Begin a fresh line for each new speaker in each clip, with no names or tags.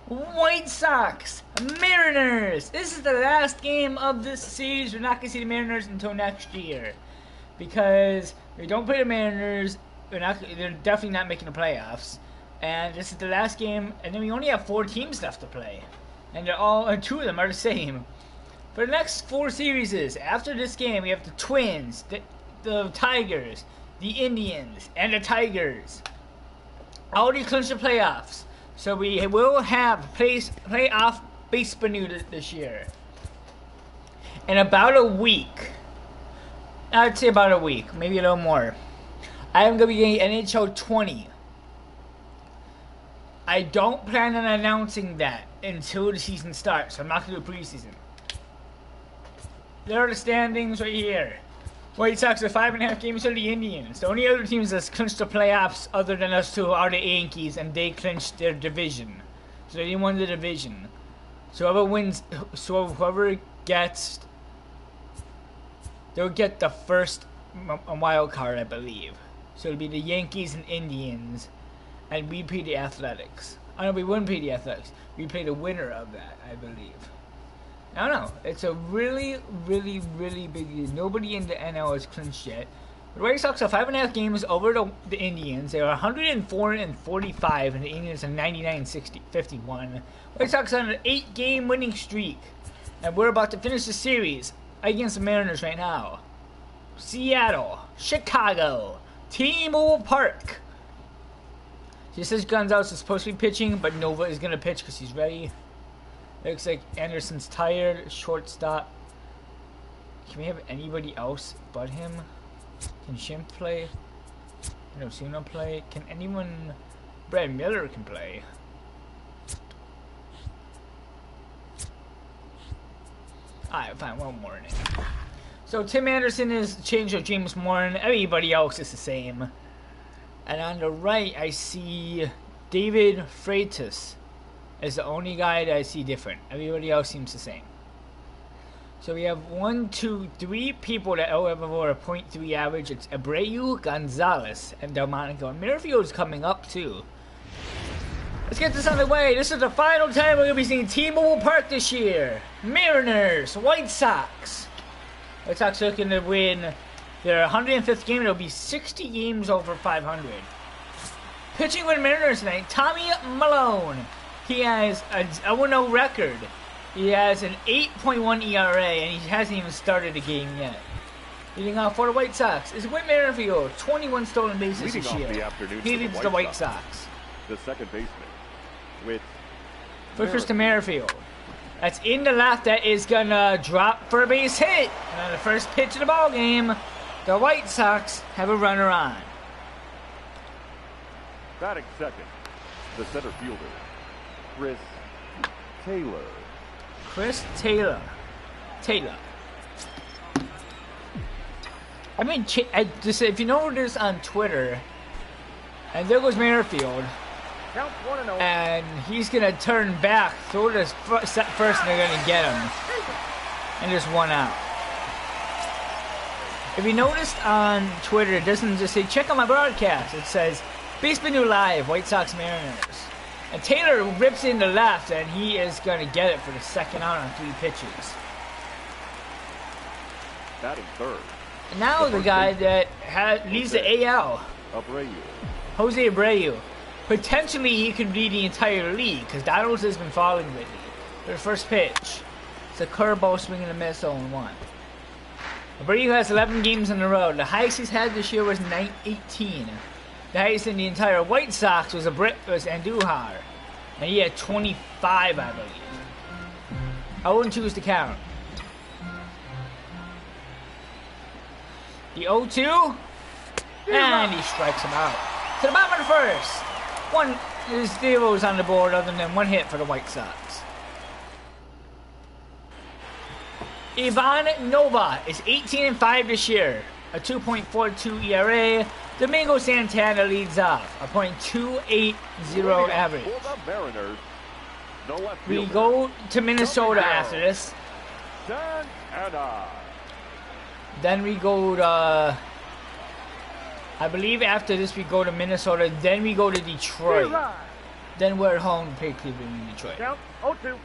White Sox, Mariners. This is the last game of this series. We're not going to see the Mariners until next year. Because we don't play the Mariners, they're definitely not making the playoffs. And this is the last game, and then we only have 4 teams left to play. And two of them are the same. For the next 4 series, after this game, we have the Twins, the Tigers, the Indians, and the Tigers. Already clinched the playoffs. So we will have playoff Basebnnou this year. In about a week. I'd say about a week, maybe a little more. I'm going to be getting NHL 20. I don't plan on announcing that until the season starts. I'm not going to do preseason. There are the standings right here. White Sox are 5.5 games to the Indians. The only other teams that's clinched the playoffs other than us two are the Yankees, and they clinched their division. So they won the division. So whoever gets... They'll get the first wild card, I believe. So it'll be the Yankees and Indians, and we play the Athletics. I know we wouldn't play the Athletics. We play the winner of that, I believe. I don't know. It's a really, really, really big deal. Nobody in the NL has clinched yet. The White Sox are 5.5 games over the Indians. They are 104-45, and the Indians are 99-51. White Sox are on an 8-game winning streak, and we're about to finish the series against the Mariners right now. Seattle, Chicago, T-Mobile Park. She says Gonzalez is supposed to be pitching, but Nova is going to pitch because he's ready. Looks like Anderson's tired. Shortstop. Can we have anybody else but him? Can Shimp play? Can Osuna play? Can anyone... Brad Miller can play. Alright, fine, one more inning. So Tim Anderson is changed to James Morin. Everybody else is the same. And on the right, I see David Freitas is the only guy that I see different. Everybody else seems the same. So we have 3 people that all have over a .3 average. It's Abreu, Gonzalez, and Delmonico. And Merrifield's coming up too. Let's get this on the way. This is the final time we're going to be seeing T-Mobile Park this year. Mariners, White Sox. White Sox looking to win their 105th game. It'll be 60 games over 500. Pitching with the Mariners tonight, Tommy Malone. He has a 0-0 record. He has an 8.1 ERA, and he hasn't even started a game yet. Leading off for the White Sox is Whit Merrifield, 21 stolen bases this year. He leads the White Sox.
The second baseman. With
first to Merrifield. That's in the left. That is gonna drop for a base hit. And on the first pitch of the ball game, the White Sox have a runner on.
Batting second, the center fielder, Chris Taylor.
Chris Taylor. I mean, if you notice on Twitter, and there goes Merrifield. And he's going to turn back, throw this first, and they're going to get him. And just 1 out. If you noticed on Twitter, it doesn't just say, check out my broadcast. It says, Basebnnou Live, White Sox Mariners. And Taylor rips in the left, and he is going to get it for the second out on 3 pitches.
Batting third.
And now the guy that leads the AL, Jose Abreu. Potentially, he could lead the entire league because Donalds has been falling lately. For the first pitch, it's a curveball swinging and a miss 0-1. Abreu has 11 games in a row. The highest he's had this year was 18. The highest in the entire White Sox was Andujar, and he had 25, I believe. 0-2 is the count. The 0-2, and he strikes him out. To the bottom of the first. One zeros on the board other than 1 hit for the White Sox. Ivan Nova is 18-5 this year, a 2.42 ERA. Domingo Santana leads off, a .280 average. We go to Minnesota after this. Then we go to... I believe after this we go to Minnesota, then we go to Detroit. Then we're at home to play Cleveland and Detroit.
Count 0-2.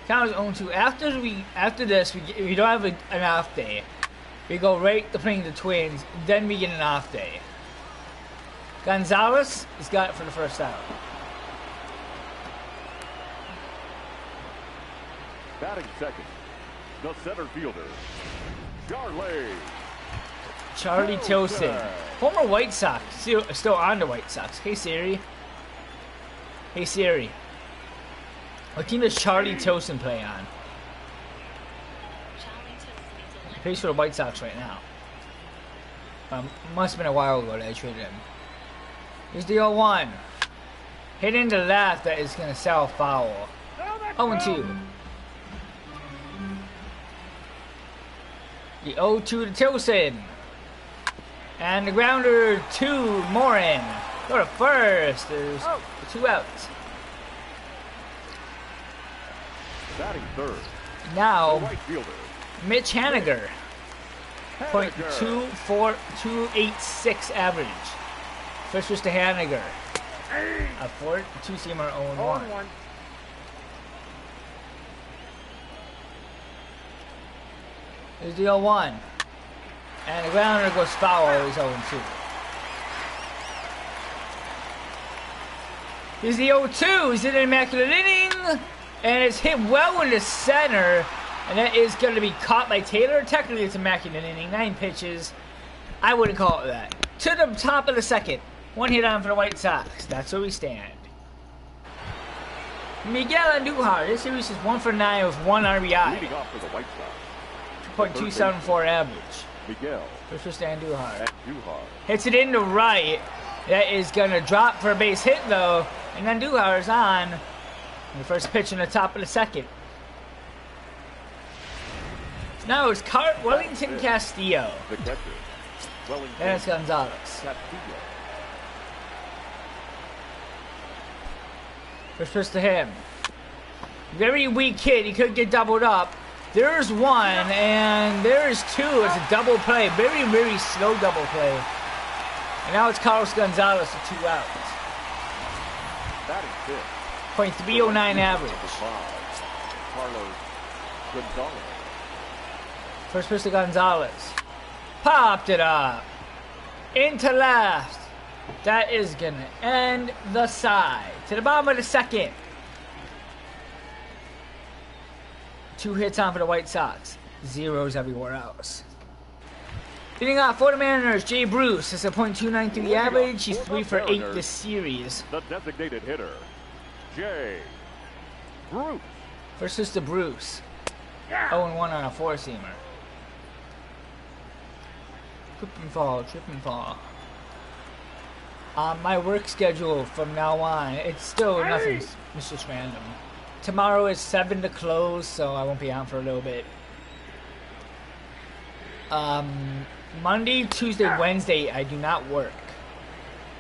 Count is 0-2. After this, we don't have an off day. We go right to playing the Twins. Then we get an off day. Gonzalez has got it for the first out.
Batting second, the center fielder,
Charlie Tilson. Former White Sox. Still on the White Sox. Hey Siri. Hey Siri. What team does Charlie Tilson play on? He plays for the White Sox right now. Must have been a while ago that I traded him. Here's the 0-1. Hit into left, that is going to sell foul. 0-2. The 0-2 to Tilson. And the grounder to Morin. Go to first. There's 2 outs.
Batting third.
Now,
Right fielder.
Mitch Haniger. .24286 average. First pitch to Haniger. A 2-seamer 0-1. There's the 0-1. And the grounder goes foul. He's 0-2. Here's the 0-2. He's in an immaculate inning. And it's hit well into center. And that is going to be caught by Taylor. Technically, it's immaculate inning. 9 pitches. I wouldn't call it that. To the top of the second. 1 hit on for the White Sox. That's where we stand. Miguel Andujar. This series is 1 for 9 with 1 RBI.
Leading off for the White Sox.
2.274 average.
Miguel.
First pitch to Andujar. Hits it into right. That is going to drop for a base hit, though. And Andujar is on. The first pitch in the top of the second. Now it's Wellington Castillo.
The catcher. Wellington.
And it's Gonzalez.
Castillo.
First pitch to him. Very weak hit. He could get doubled up. There's 1, and there's 2. It's a double play. Very, very slow double play. And now it's Carlos Gonzalez for 2 outs.
Batting fifth.
.309 average.
Carlos Gonzalez.
First pitch to Gonzalez. Popped it up. Into left. That is going to end the side. To the bottom of the second. 2 hits on for the White Sox. 0s everywhere else. Hitting off for the Mariners, Jay Bruce. It's a .293 average. He's 3 for 8 this series.
The designated hitter, Jay Bruce.
First is to Bruce. 0-1 on a 4-seamer. Trip and fall. My work schedule from now on, it's still nothing. It's just random. Tomorrow is 7 to close, so I won't be on for a little bit. Monday, Tuesday, Wednesday, I do not work.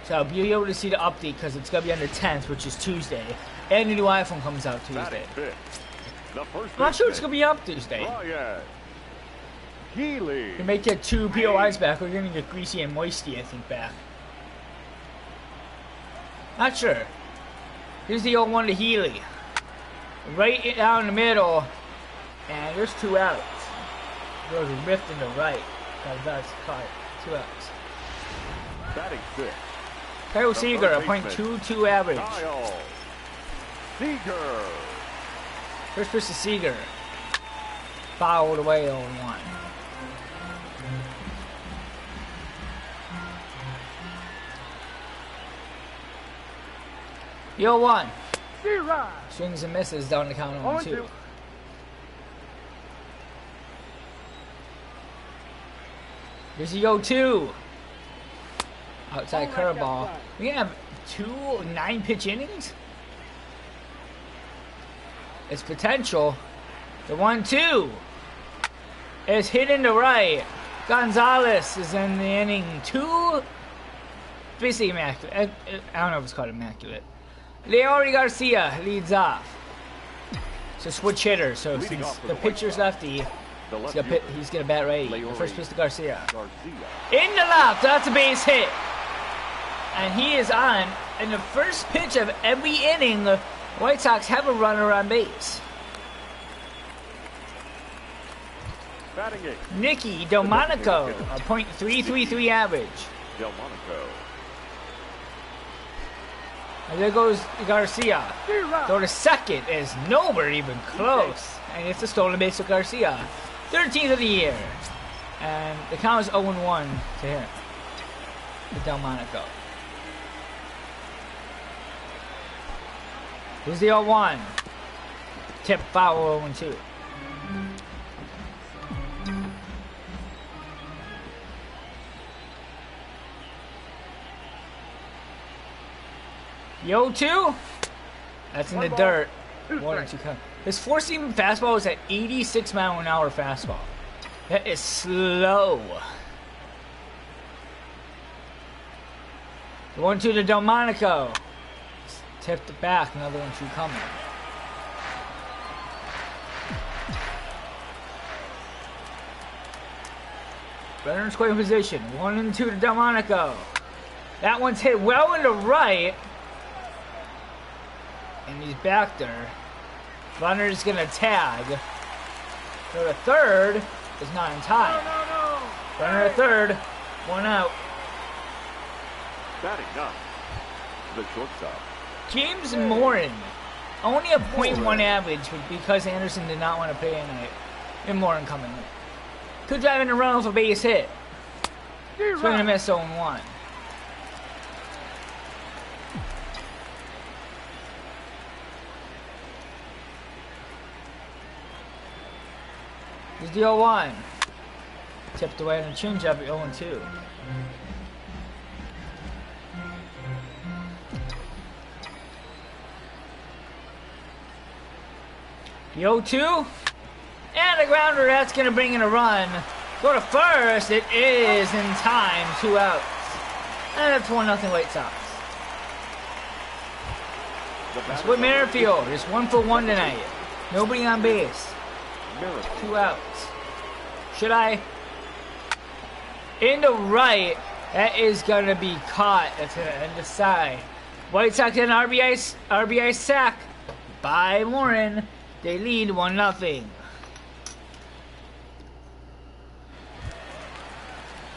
So I'll be able to see the update because it's going to be on the 10th, which is Tuesday. And the new iPhone comes out Tuesday. I'm not sure it's going to be up Tuesday. We may get 2 POIs back. We're going to get Greasy and Moisty, I think, back. Not sure. Here's the 0-1 to Healy. Right down the middle. And there's 2 outs. There's a rift in the right. That's caught. 2 outs.
Batting fifth.
Kyle Seager, a .22 average.
Kyle Seager.
First pitch to Seager. Fouled away 0-1. The 0-1. Swings and misses down the count 0-2. Here's the 0-2. Outside curveball. We have 2 9-pitch innings. It's potential. The 1-2 is hit into right. Gonzalez is in the inning 2. Basically immaculate. I don't know if it's called immaculate. Leori Garcia leads off. So switch hitter. So since the pitcher's lefty, he's gonna bat right. The first pitch to Garcia. In the left. That's a base hit. And he is on. In the first pitch of every inning, the White Sox have a runner on base.
Batting eight.
Nicky Delmonico, a .333 average.
Delmonico.
And there goes Garcia. Throw to second is nowhere even close. And it's a stolen base with Garcia. 13th of the year. And the count is 0-1 to him. With Delmonico. Here's the 0-1. Tip foul 0-2. The 0-2. That's in the dirt. 1-2 count. His four-seam fastball is at 86 mile an hour fastball. That is slow. The 1-2 to Delmonico. Tipped it back. Another 1-2 coming. Runner in scoring position. 1-2 to Delmonico. That one's hit well into right. And he's back there. Runner's gonna tag. So the third is not in time.
No.
Runner at third. One out.
Batting nine. The shortstop.
James Morin. Only a .1 average because Anderson did not want to play tonight. And Morin coming in. Could drive in a run off a base hit. Swing and a miss 0-1. Here's the 0-1. Tipped away on a changeup at 0-2. The 0-2. And a grounder. That's going to bring in a run. Go to first. It is in time. 2 outs. And it's 1-0 White Sox. That's Whit Merrifield. Just 1 for 1 tonight. Nobody on base. 2 outs. Should I? Into right. That is going to be caught. That's going to end the side. White Sox get an RBI sack by Morin. They lead 1-0.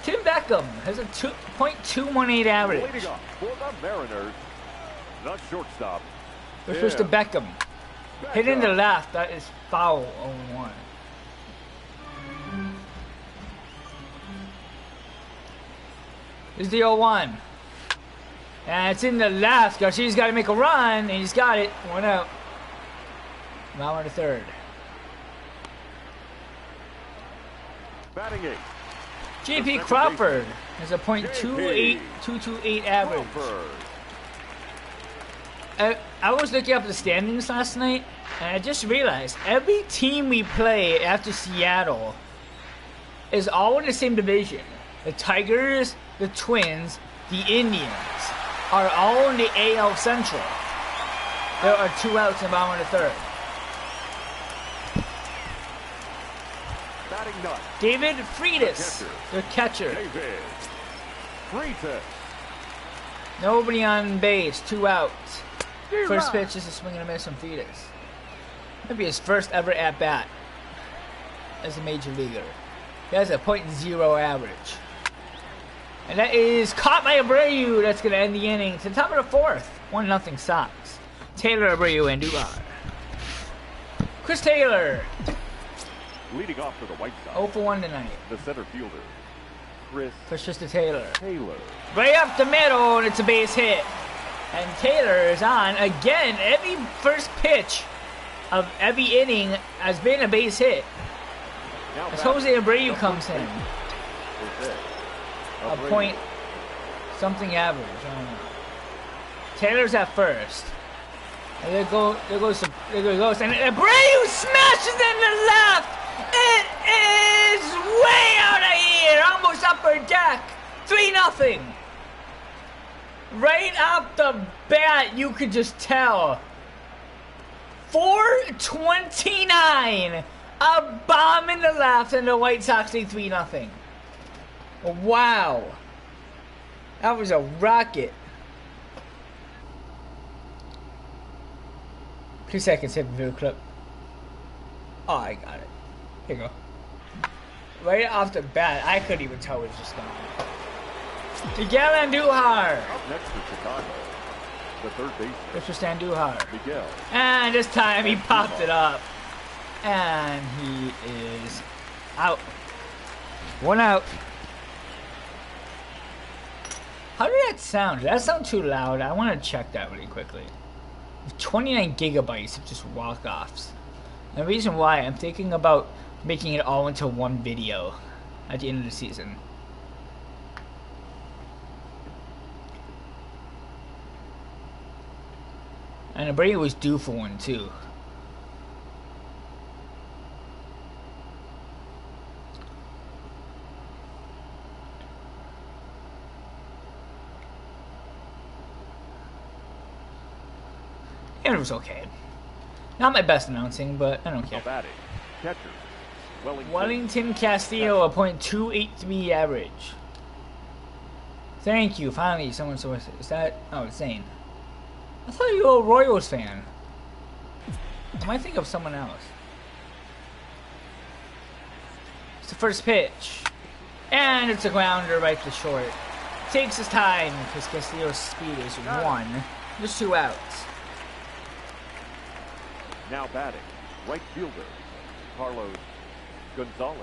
Tim Beckham has a .218 average.
Leading off for the Mariners. The shortstop.
First pitch to Beckham. Hit into left. That is foul 0-1. Here's the 0-1. And it's in the left. Garcia's got to make a run. And he's got it. 1 out. Now on to third.
Batting eight.
J.P. Crawford has a .228 average. I was looking up the standings last night, and I just realized every team we play after Seattle is all in the same division. The Tigers, the Twins, the Indians are all in the AL Central. There are 2 outs and bottom of the third.
Batting nine.
David Freitas, the catcher.
David Freitas.
Nobody on base, 2 outs. First pitch is a swing and a miss from Freitas. Maybe his first ever at bat as a major leaguer. He has a .0 average. And that is caught by Abreu. That's going to end the inning. To the top of the fourth. 1-0 Sox. Taylor, Abreu, and Duval. Chris Taylor.
Leading off for the White Sox.
0 for 1 tonight.
The center fielder. Chris
Pushes to Taylor.
Taylor.
Right up the middle, and it's a base hit. And Taylor is on. Again, every first pitch of every inning has been a base hit. As Jose Abreu comes in. A point something average. I don't know. Taylor's at first. And there goes. And Abreu smashes in the left. It is way out of here. Almost upper deck. 3-0. Right off the bat, you could just tell. 4:29. A bomb in the left, and the White Sox lead 3-0. Wow. That was a rocket. 2 seconds, hit the video clip. Oh, I got it. Here you go. Right off the bat, I couldn't even tell it was just gone. Miguel Andujar.
Up next to Chicago, the third baseman,
Mr. Andujar.
Miguel.
And this time he popped it up. And he is out. 1 out. How did that sound? Did that sound too loud? I want to check that really quickly. 29 gigabytes of just walk-offs. And the reason why, I'm thinking about making it all into one video at the end of the season. And Brady was due for one too. And it was okay. Not my best announcing, but I don't care.
Batting, catcher,
Wellington Castillo, a .283 average. Thank you. Finally, someone saw it. Is that? Oh, it's Zane. I thought you were a Royals fan. I might think of someone else. It's the first pitch. And it's a grounder right to short. Takes his time because Castillo's speed is 1. There's 2 outs.
Now batting, right fielder, Carlos Gonzalez.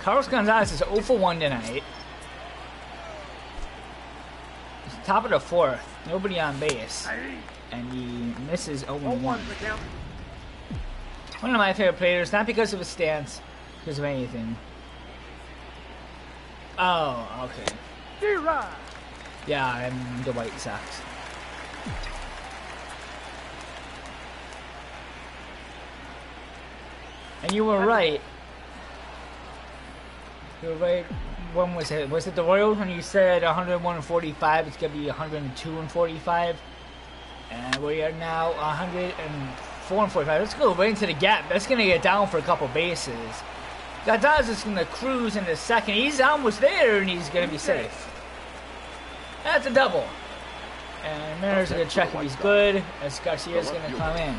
Carlos Gonzalez is 0 for 1 tonight. It's top of the 4th. Nobody on base. And he misses 0 for 1. One of my favorite players, not because of his stance, because of anything. Oh, okay. Yeah, I'm the White Sox. And you were right. You were right. When was it? Was it the Royals when you said 101 and 45? It's gonna be 102 and 45. And we are now 104 and 45. Let's go right into the gap. That's gonna get down for a couple bases. Gonzalez is gonna cruise in the second. He's almost there, and he's gonna be safe. That's a double. And Mariners are gonna check if he's good, as Garcia's gonna come in.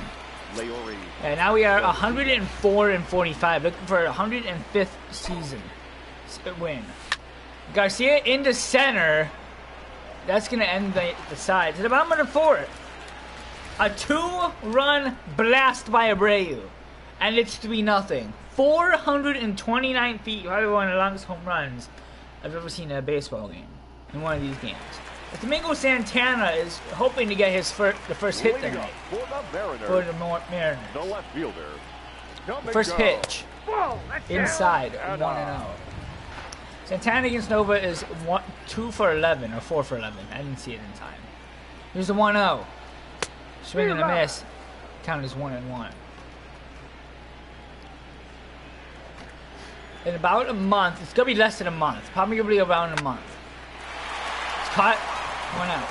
And now we are 104 and 45, looking for a 105th season win. Garcia into center. That's going to end the side. To the bottom of the 4th. A 2-run blast by Abreu. And it's 3-0. 429 feet. Probably one of the longest home runs I've ever seen in a baseball game. In one of these games. Domingo Santana is hoping to get his the first hit tonight for the Mariners.
The left fielder.
First pitch. Inside. 1-0. Santana against Nova is 2 for 11 or 4 for 11. I didn't see it in time. Here's the 1-0. Swing and a miss. Count as 1-1. In about a month, it's gonna be less than a month. Probably gonna be around a month. It's caught. 1 out.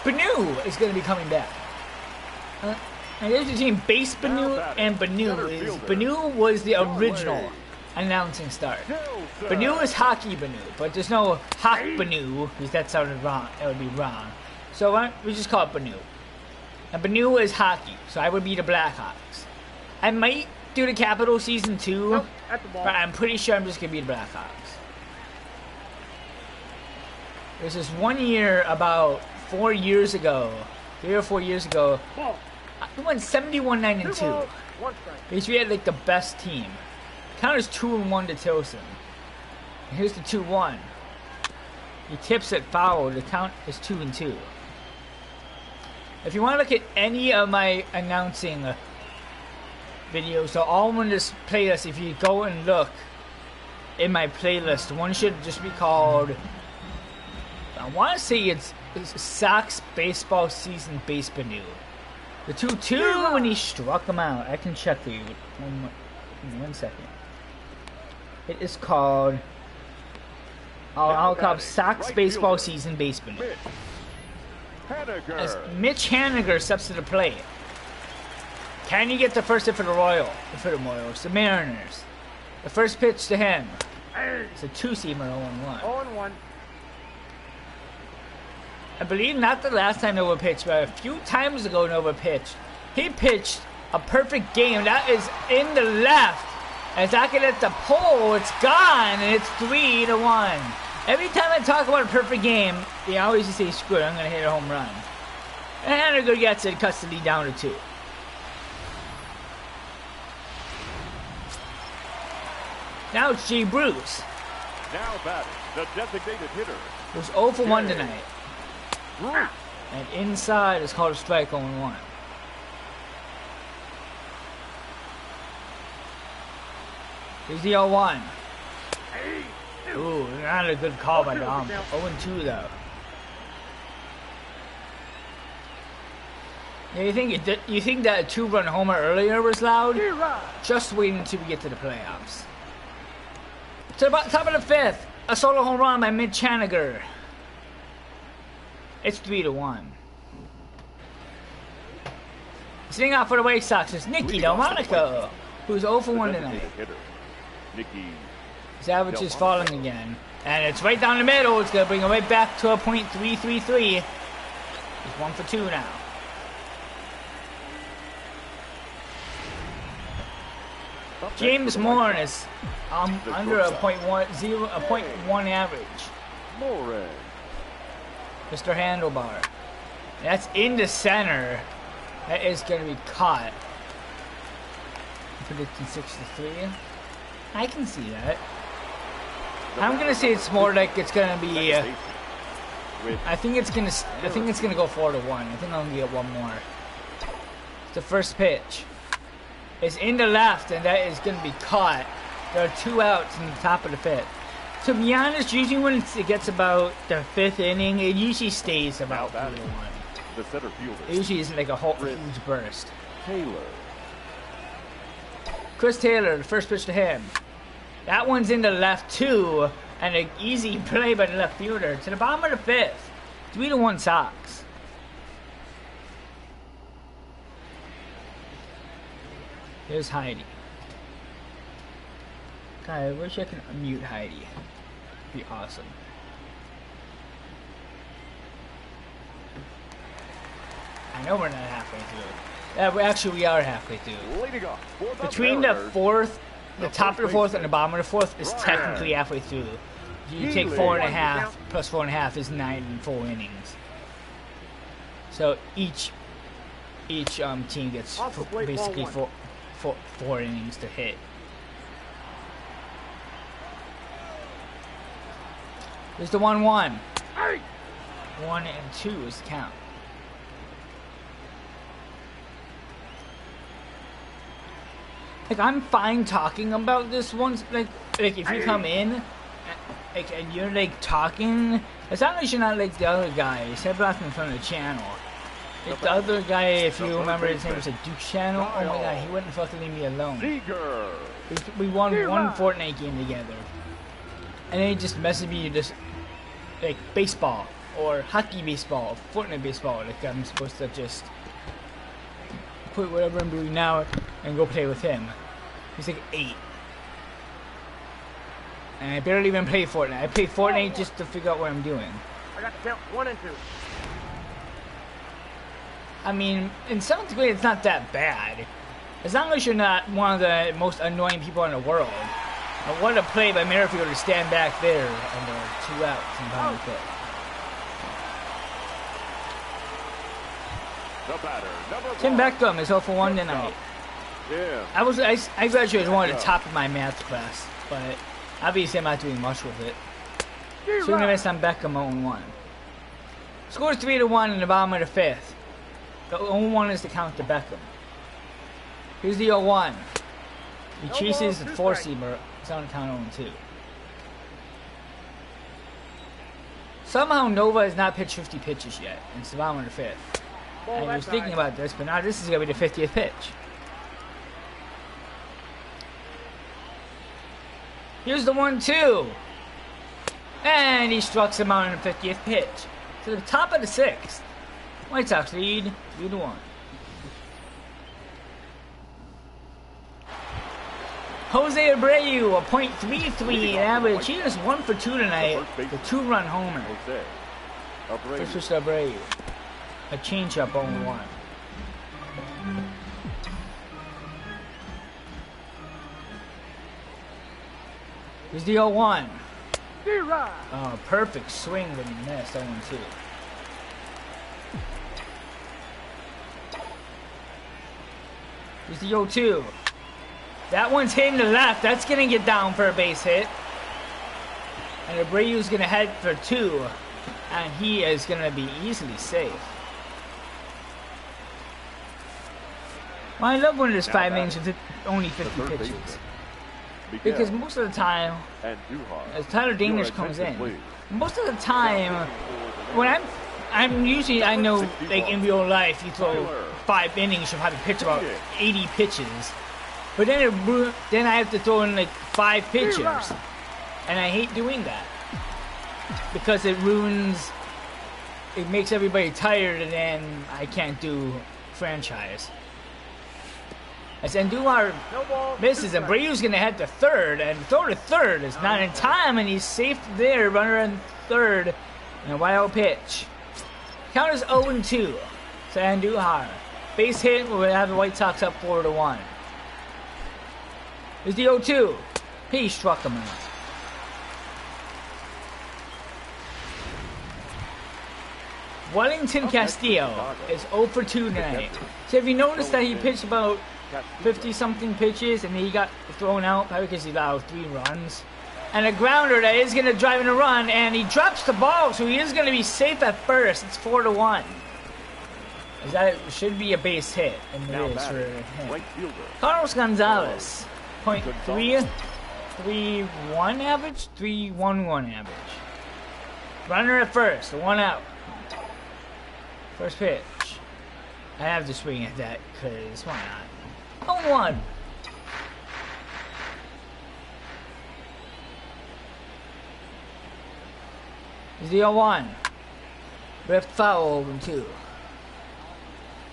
Basebnnou is going to be coming back. And there's between Basebnnou and Basebnnou. Basebnnou was the original announcing start. Basebnnou is hockey Basebnnou, but there's no hock Basebnnou because that sounded wrong. That would be wrong. So we just call it Basebnnou. And Basebnnou is hockey, so I would be the Blackhawks. I might do the Capital season 2, but I'm pretty sure I'm just going to be the Blackhawks. There's this one year about 4 years ago, 3 or 4 years ago, we went 71-9-2. Because we had like the best team. Count is 2-1 to Tilson. And here's the 2-1. He tips it foul. The count is 2-2. If you want to look at any of my announcing videos, so all in this playlist, if you go and look in my playlist, one should just be called, I want to say it's Sox Baseball Season Basebnnou. The 2-2 when he struck him out. I can check for you. One second. It is called I'll call Sox Baseball Season Basebnnou. As Mitch Haniger steps to the plate. Can he get the first hit for the Royals? The Mariners. The first pitch to him. It's a 2-seamer 0-1.
0-1.
I believe not the last time Nova pitched, but a few times ago Nova pitched. He pitched a perfect game. That is in the left. As that can hit the pole, it's gone, and it's 3-1. Every time I talk about a perfect game, they always just say, screw it, I'm going to hit a home run. And Haniger gets it, cuts the lead down to 2. Now it's Jay Bruce.
Now batting, the designated hitter.
Who's 0 for 1 tonight. And inside is called a strike 0-1. Here's the 0-1. Ooh, not a good call by Dom. 0-2 though. Yeah, you think that a 2-run homer earlier was loud? Just wait until we get to the playoffs. To the top of the 5th, a solo home run by Mitch Haniger. It's 3-1. Sitting out for the White Sox is Nicky Delmonico, who's 0 for 1 tonight. His average is falling again. And it's right down the middle. It's going to bring it right back to a .333. He's 1 for 2 now. James Moore is under a .1 average. Mr. Handlebar. That's in the center. That is going to be caught. I'm predicting 6-3. I can see that. I'm going to say it's more like it's going to be. I think it's going to go 4-1. I think I'm going to get one more. The first pitch. It's in the left, and that is going to be caught. There are 2 outs in the top of the 5th. To be honest, usually when it gets about the 5th inning, it usually stays about 3-1.
The center fielder.
It usually isn't like a whole huge burst.
Taylor.
Chris Taylor, the first pitch to him. That one's in the left too, and an easy play by the left fielder. To the bottom of the 5th, 3-1 Sox. Here's Heidi. God, I wish I could unmute Heidi. It'd be awesome. I know we're not halfway through. Actually, we are halfway through. Between the top of the 4th and the bottom of the 4th is technically halfway through. You take 4.5 plus 4.5 is 9 full innings. So each team gets basically four innings to hit. There's the 1-1. 1 and 2 is the count. Like, I'm fine talking about this once, like if you come in, like, and you're, like, talking, as long as you're not like the other guy, except in front of the channel. Like, the other guy, if you remember, his name was a Duke's channel. Oh my god, he wouldn't fucking leave me alone. We won one Fortnite game together. And then he just messaged me just, like, baseball, or hockey baseball, Fortnite baseball, like I'm supposed to just put whatever I'm doing now and go play with him. He's like 8. And I barely even play Fortnite. I play Fortnite just to figure out what I'm doing.
I got to count 1 and 2.
I mean, in some degree, it's not that bad. As long as you're not one of the most annoying people in the world. And what a play by Merrifield to stand back there and there are 2 outs in behind the fifth. Tim Beckham is 0 for 1 tonight.
Yeah.
I graduated one at the top of my math class, but obviously I'm not doing much with it. So we're gonna miss on Beckham 0-1. Scores 3-1 in the bottom of the 5th. The 0-1 is the count to Beckham. Here's the 0-1. He chases the 4-seamer. It's on count 0-2. Somehow Nova has not pitched 50 pitches yet. It's the bottom of the 5th. And I was thinking about this, but now this is going to be the 50th pitch. Here's the 1-2. And he struck him out in the 50th pitch. To the top of the 6th. White Sox lead 3-1. Jose Abreu, a .33 average. He is 1 for 2 tonight. The 2-run homer. First pitch to Abreu. A changeup 0-1. Here's the 0-1. Oh, perfect swing, but he missed. 0-2. Here's the 0-2. That one's hitting the left. That's going to get down for a base hit. And Abreu's going to head for 2. And he is going to be easily safe. Well, I love when there's 5 innings with only 50 pitches. Because most of the time, as Tyler Danish comes in, most of the time, when I'm usually, I know, like in real life, you throw 5 innings, you'll probably pitch about 80 pitches. But then I have to throw in like 5 pitchers. And I hate doing that. Because it makes everybody tired, and then I can't do franchise. As Andujar misses, and Abreu's going to head to third, and throw to third is not in time, and he's safe there, runner in third, and a wild pitch. Count is 0-2 to Andujar. Base hit will have the White Sox up 4-1. Here's the 0-2. He struck him out. Wellington Castillo is 0 for 2 tonight. So if you notice that he pitched about 50-something pitches and he got thrown out, probably because he allowed 3 runs. And a grounder that is going to drive in a run, and he drops the ball, so he is going to be safe at first. It's 4-1. That should be a base hit, and it is for him. Carlos Gonzalez, .331 average, 3.11 average. Runner at first, 1 out. First pitch. I have to swing at that, because why not? 0-1. Here's the 0-1. Ripped foul 0-2.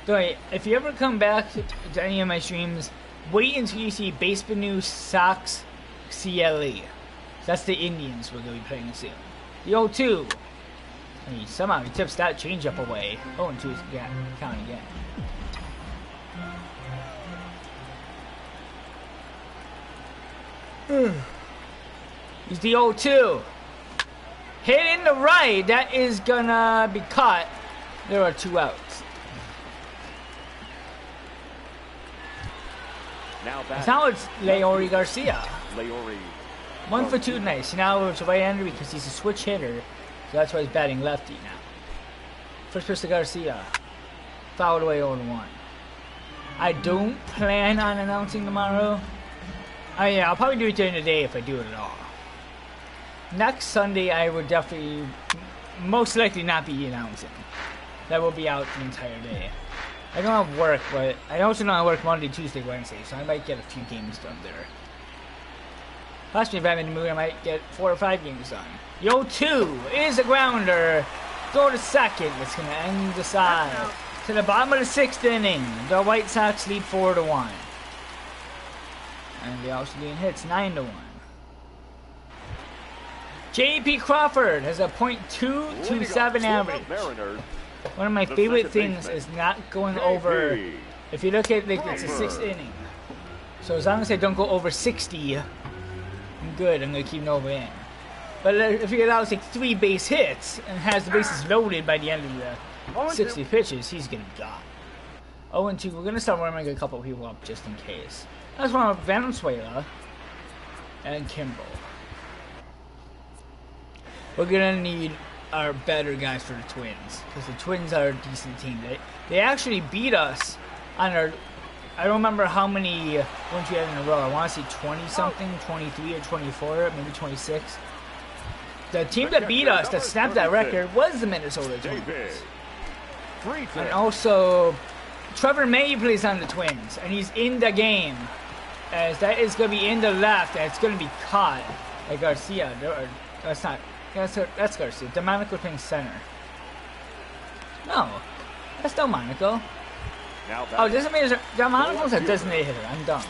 So if you ever come back to any of my streams, wait until you see Basebnnou Sox Sea. That's the Indians we're going to be playing soon. The 0-2. And somehow he tips that changeup away. 0-2 is count again. He's the 0-2. Hit in the right. That is gonna be caught. There are 2 outs. Now it's Leori Garcia. 1 for 2 tonight. So now it's a right-hander because he's a switch hitter. So that's why he's batting lefty now. First pitch to Garcia. Fouled away 0-1. I don't plan on announcing tomorrow. Oh yeah, I'll probably do it during the day if I do it at all. Next Sunday, I would definitely, most likely not be announcing. That will be out the entire day. I don't have work, but I also don't have work Monday, Tuesday, Wednesday, so I might get a few games done there. Possibly if I'm in the mood, I might get 4 or 5 games done. The 0-2 is a grounder. Throw to second. It's going to end the side. To the bottom of the 6th inning, the White Sox lead 4-1. And the Australian hits 9-1. J.P. Crawford has a .227 average. One of my favorite things is not going over. If you look at like it's a 6th inning, so as long as I don't go over 60, I'm good. I'm gonna keep Nova in. But if he allows like 3 base hits and has the bases loaded by the end of the 60 pitches, he's gonna be gone. 0-2. We're gonna start warming a couple people up just in case. That's one of Valenzuela and Kimball. We're gonna need our better guys for the Twins, because the Twins are a decent team. They actually beat us on our, I don't remember how many wins we had in a row. I want to say 20 something, 23 or 24, maybe 26. The team that beat us, that snapped that record, was the Minnesota Twins. And also, Trevor May plays on the Twins, and he's in the game, as that is going to be in the left, and it's going to be caught by Garcia. That's not. That's Garcia. Delmonico playing center. No, that's Delmonico. Oh, doesn't mean Delmonico's a designated hitter. I'm dumb.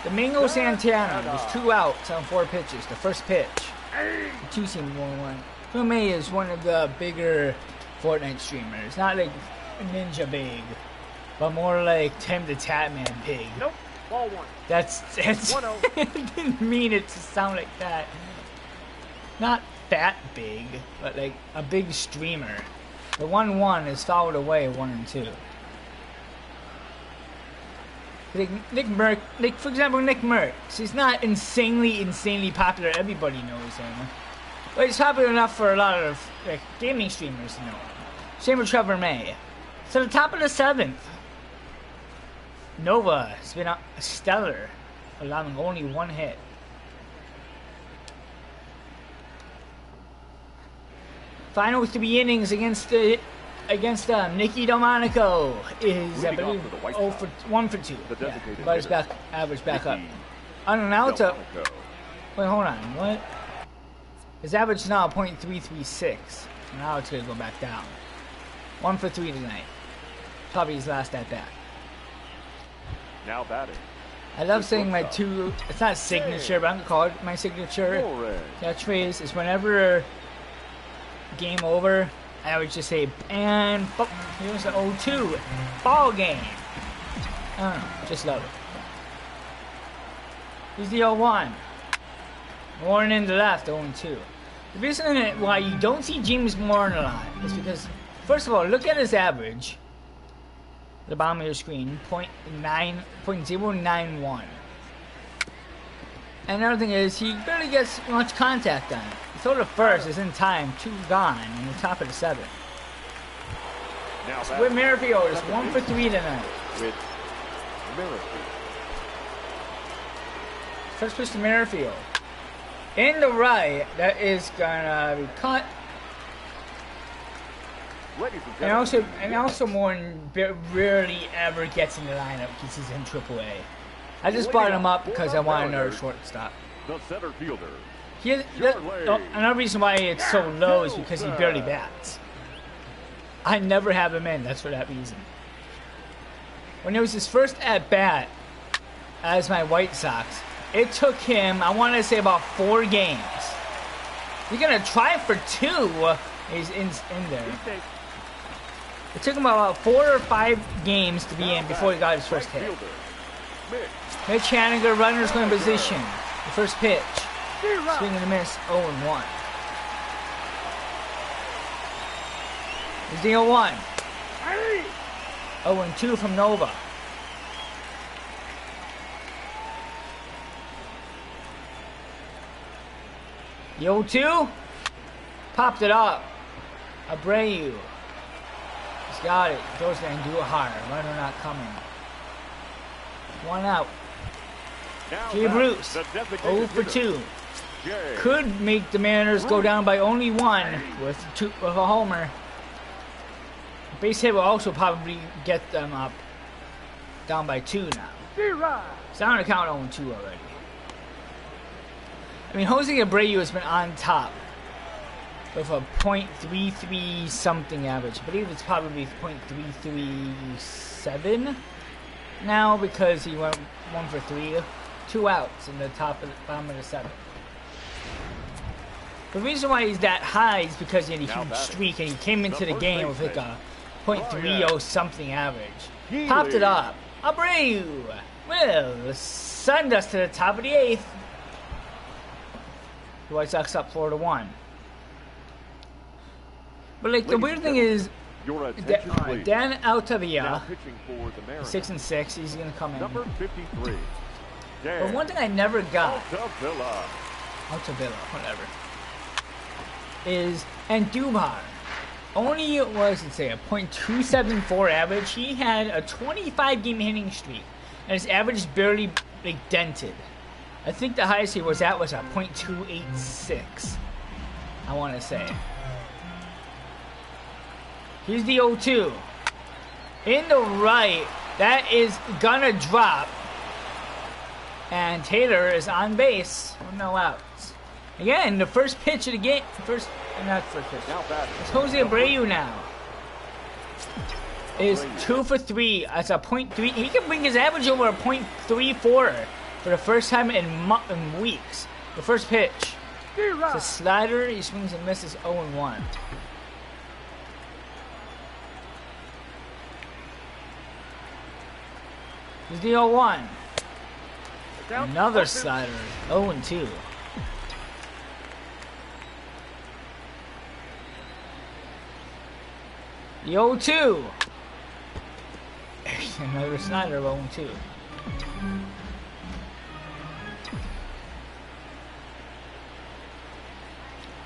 Domingo Santana was 2 outs on 4 pitches. The first pitch. 2-1. May is one of the bigger Fortnite streamers. Not like Ninja big, but more like Tim the Tatman big.
Nope. Ball one.
That's
1-0.
I didn't mean it to sound like that. Not that big, but like a big streamer. The 1-1 is fouled away 1 and 2. Like for example, Nick Merckx. He's not insanely popular. Everybody knows him, but he's popular enough for a lot of like gaming streamers to know him. Same with Trevor May. So the top of the 7th. Nova has been stellar, allowing only 1 hit. Final 3 innings against Nicky Delmonico is, I believe, 1 for 2. Yeah, but his average back up. I don't know, it's a... Wait, hold on, what? His average is now .336. Now it's going to go back down. 1 for 3 tonight. Probably his last at bat.
Now batting.
I love saying my two... It's not signature, but I'm going to call it my signature catchphrase is whenever... game over, I would just say, and here's the 0-2 ball game. I don't know, just love it. Here's the 0-1. Warren in the left, 0-2. The reason why you don't see James Warren a lot is because, first of all, look at his average. The bottom of your screen, 0.091. And another thing is, he barely gets much contact on it. The throw to first is in time, 2 gone, in the top of the 7th. With Merrifield is 1 for 3 tonight.
With Merrifield.
First pitch to Merrifield. In the right, that is gonna be cut. And also Morton rarely ever gets in the lineup because he's in AAA. I just brought him up because I want another shortstop.
The center fielder.
Another reason why it's so low is because he barely bats. I never have him in, that's for that reason. When it was his first at-bat as my White Sox, it took him, I want to say, about 4 games. He's going to try for 2. He's in there. It took him about 4 or 5 games to be in before he got his first hit. Mitch Haniger, runner's going to position. The first pitch. Swing and a miss, 0-1. Here's the 0-1. 0-2 from Nova. The 0-2. Popped it up. Abreu. He's got it. Throws it and do it hard. Runner not coming. 1 out. Jay Bruce, 0 for 2. Could make the Mariners go down by only 1 with a homer. Base hit will also probably get them up down by 2 now. It's down to count 0-2 already. I mean, Jose Abreu has been on top with a .33 something average. I believe it's probably .337 now because he went 1 for 3. 2 outs in the bottom of the 7th. The reason why he's that high is because he had a huge streak and he came into the game with like a .30 something average. Popped it up. Abreu will send us to the top of the 8th. The White Sox up 4-1. But like the weird thing is, Dan Altavilla, 6-6. He's gonna come in.
Number 53.
But one thing I never got, Altavilla, whatever, is, and Dubar, only, what does it say, a .274 average. He had a 25-game hitting streak, and his average is barely, like, dented. I think the highest he was at was a .286, I want to say. Here's the 0-2. In the right, that is gonna drop. And Taylor is on base with no outs. Again, the first pitch of the game. Not first pitch. It's Jose Abreu now. Is 2 for 3. That's a .3. He can bring his average over a .34 for the first time in weeks. The first pitch. It's a slider. He swings and misses 0-1. Here's the 0-1. Another slider. 0-2. The 0-2. Another slider of 0-2.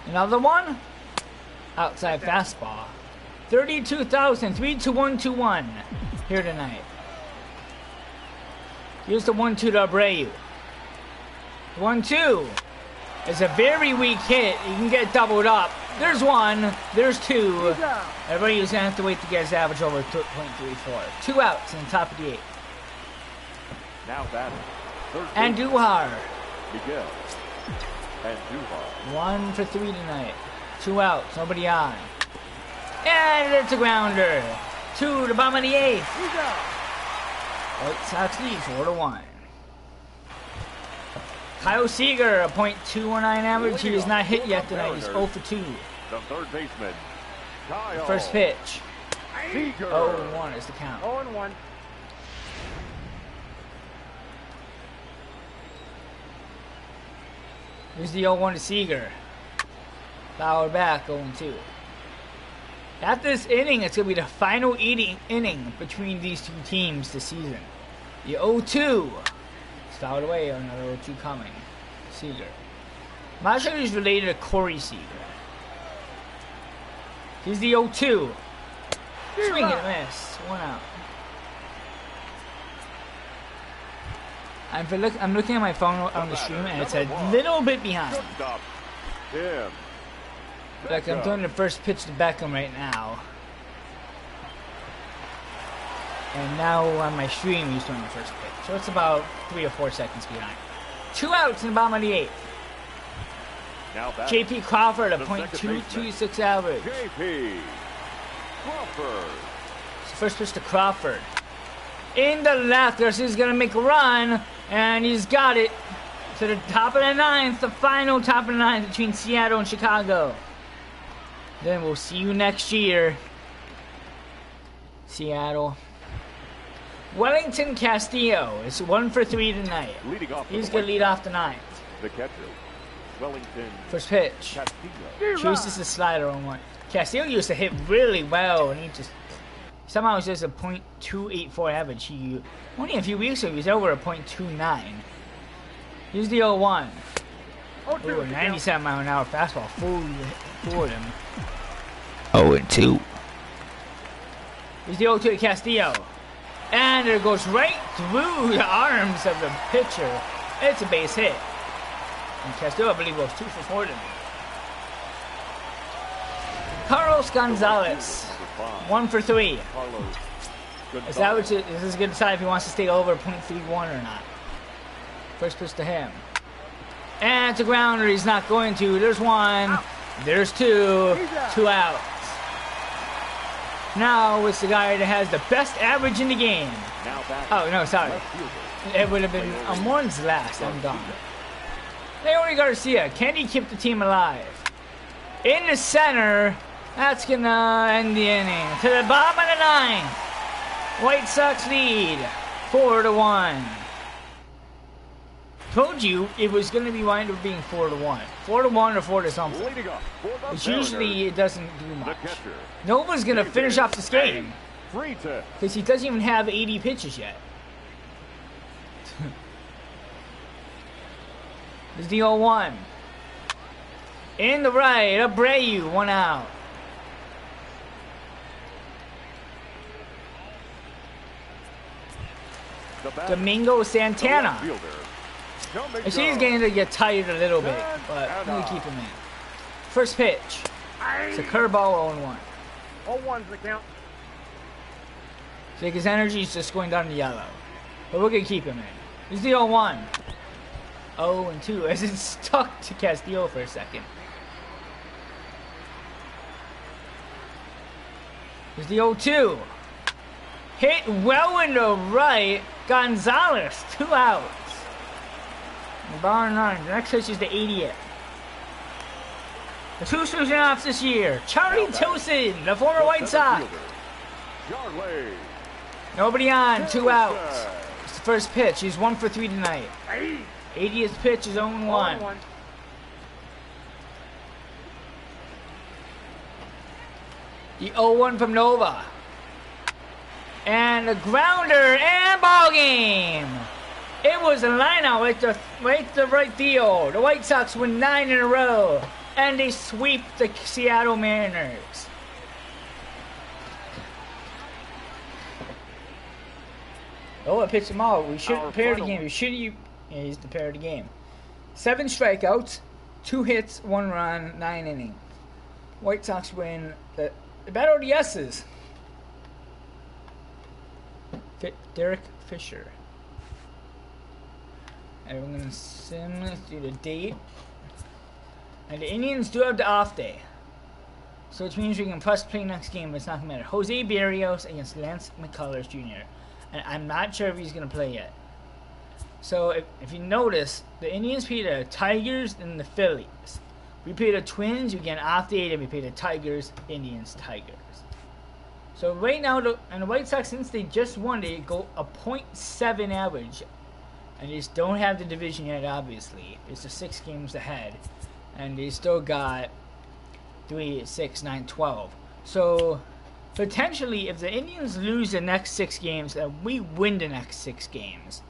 Another one. Outside fastball. 32,000. 3-2-1-2-1 here tonight. Here's the 1-2 to Abreu. 1-2. It's a very weak hit. You can get doubled up. There's one. There's two. Abreu's gonna have to wait to get his average over .34. 2 outs in the top of the 8th.
Now batting.
And Duhar.
Miguel. And Duhar.
1 for 3 tonight. 2 outs. Nobody on. And it's a grounder. 2 to the bottom of the 8th. White Sox lead 4-1. Kyle Seager, a .219 average. He has not hit yet tonight. He's 0 for 2.
The third baseman, Kyle
First pitch.
Seager.
0-1 is the count.
0-1.
Here's the 0-1 to Seager. Foul back, 0-2. After this inning, it's going to be the final inning between these two teams this season. The 0-2. It's fouled away, another 0-2 coming. Seager. I'm not sure he's related to Corey Seager. Here's the 0-2. Swing and miss. 1 out. I'm looking at my phone on the stream, and it's a little bit behind.
Stop him.
Like I'm doing the first pitch to Beckham right now. And now on my stream, he's doing the first pitch. So it's about 3 or 4 seconds behind. 2 outs in the bottom of the 8th.
Now back.
J.P. Crawford, a
The second
.226 average.
J.P. Crawford.
It's the first pitch to Crawford. In the left, Garcia's going to make a run. And he's got it to the top of the 9th. The final top of the 9th between Seattle and Chicago. Then we'll see you next year. Seattle. Wellington Castillo is 1 for 3 tonight.
Leading off.
He's going to lead off the 9th.
The catcher, Wellington
First pitch.
Castillo.
Chooses the slider on 1. Castillo used to hit really well, and he just somehow it's just a .284 average. He only a few weeks ago he was over a .29. Here's the 0-1. Ooh, a 97 mile an hour fastball fooled him. 0-2. Here's the 0-2 to Castillo. And it goes right through the arms of the pitcher. It's a base hit. And Castillo, I believe, goes 2 for 4 tonight. Carlos Gonzalez, 1 for 3. Is this going to decide if he wants to stay over .31 or not? First pitch to him. And it's a grounder. He's not going to. There's 1. There's 2. 2 outs. Now it's the guy that has the best average in the game. Oh, no, sorry. It would have been Amorn's last. I'm done. Leody Garcia. Can he keep the team alive? In the center. That's going to end the inning. To the bottom of the 9th. White Sox lead 4-1. Told you it was going to be wind up being 4-1. 4-1 or 4 to something. Which usually it doesn't do much. Nova's going to finish off this game. Because he doesn't even have 80 pitches yet. There's the 0-1. In the right, Abreu, 1 out. Domingo Santana. I see he's getting to get tired a little bit, but I'm going to keep him in. First pitch. It's a curveball, 0-1.
0-1's the count.
So his energy is just going down to yellow. But we're going to keep him in. Here's the 0-1. 0-2 as it's stuck to Castillo for a second. Here's the 0-2. Hit well in the right. Gonzalez, 2 outs. The bar 9. The next pitch is the 80th. The two shortstops this year. Charlie Tilson, the former White Sox. Nobody on, 2 outs. It's the first pitch. He's 1 for 3 tonight. 80th pitch is 0-1. The 0-1 from Nova. And a grounder and ball game. It was a lineout right to right field. The White Sox win 9 in a row. And they sweep the Seattle Mariners. Oh, I pitched him out. We shouldn't pair the game. We should have used the pair of the game. 7 strikeouts, 2 hits, 1 run, 9 innings. White Sox win the battle of the S's. Derek Fisher. And we're going to sim through the date. And the Indians do have the off day. So which means we can plus play next game, but it's not going to matter. Jose Barrios against Lance McCullers Jr. And I'm not sure if he's going to play yet. So if you notice, the Indians played the Tigers and the Phillies. We played the Twins, we get an off day, and we played the Tigers, Indians, Tigers. So right now, the White Sox, since they just won, they go a .7 average. And they just don't have the division yet, obviously. It's the 6 games ahead. And they still got 3, 6, 9, 12. So potentially, if the Indians lose the next 6 games, we win the next 6 games.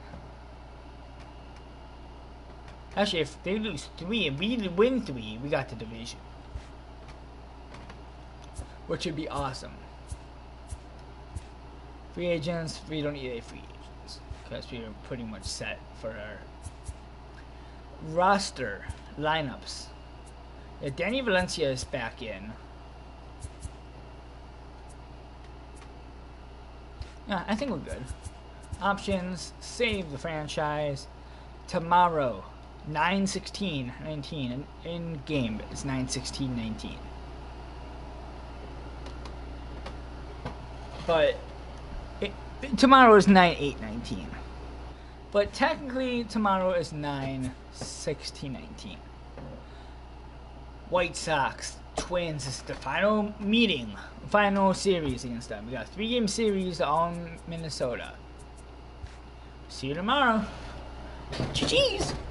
Actually, if they lose 3 and we win 3, we got the division. Which would be awesome. Free agents, we don't need any free agents. Because we are pretty much set for our roster lineups. Yeah, Danny Valencia is back in. Yeah, I think we're good. Options, save the franchise. Tomorrow, 9/16/19. And in game, it's 9/16/19. But tomorrow is 9/8/19. But technically, tomorrow is 9/16/19. White Sox, Twins is the final meeting, final series against them. We got a 3-game series on Minnesota. See you tomorrow. GG's.